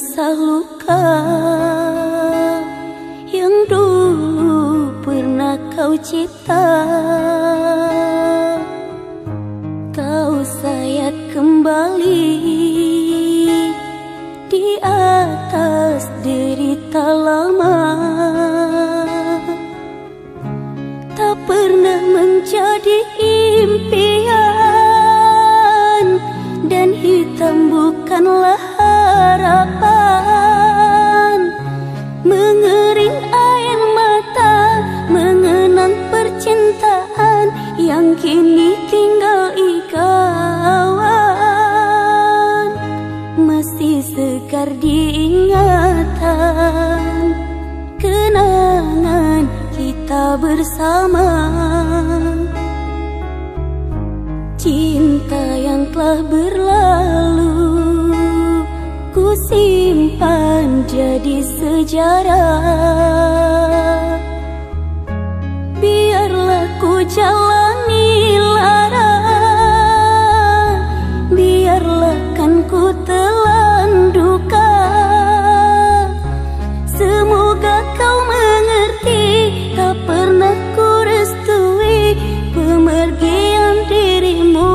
masa luka yang dulu pernah kau cipta. Kau sayat kembali di atas derita lama. Tak pernah menjadi impian, dan hitam bukanlah harapan. Mengering air mata mengenang percintaan yang kini tinggal ikauan. Masih segar diingatan kenangan kita bersama. Cinta yang telah berlalu ku simpan jadi sejarah. Biarlah ku jalani lara, biarlah kan ku telan duka. Semoga kau mengerti, tak pernah ku restui pemergian dirimu.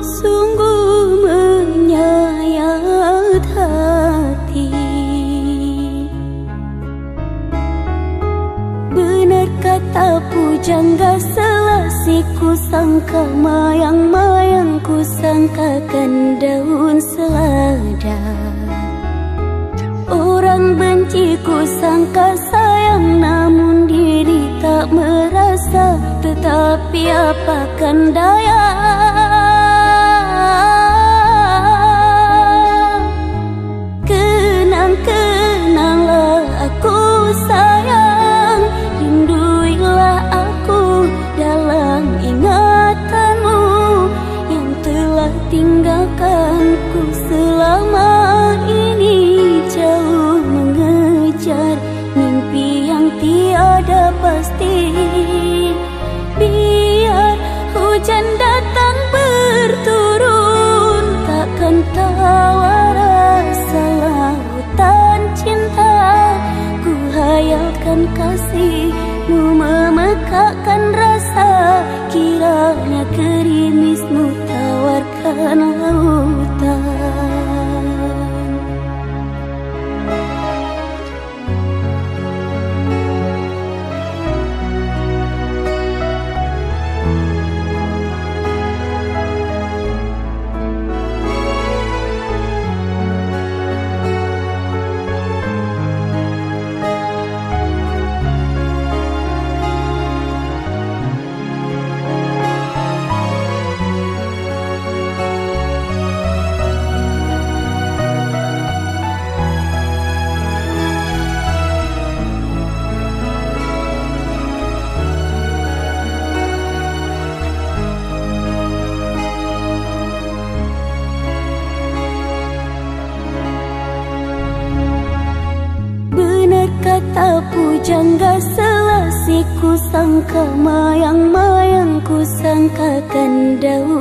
Sungguh menyayat hati. Benar kata pujangga Selasih, ku sangka mayang-mayang, ku sangkakan daun selada. Orang benci ku sangka sayang, namun diri tak merasa. Tetapi apakan daya, kenang-kenanglah aku sayang. Rinduilah aku dalam ingatanmu yang telah tinggalkanku selama ini. Jauh mengejar mimpi yang tiada pasti. Biar hujan datang berturun, takkan tahu rasa lautan cinta. Ku hayalkan kasihmu memekakkan rasa, kiranya gerimismu tawarkan lautan. Kata pujangga Selasih, ku sangka mayang-mayang, ku sangkakan daun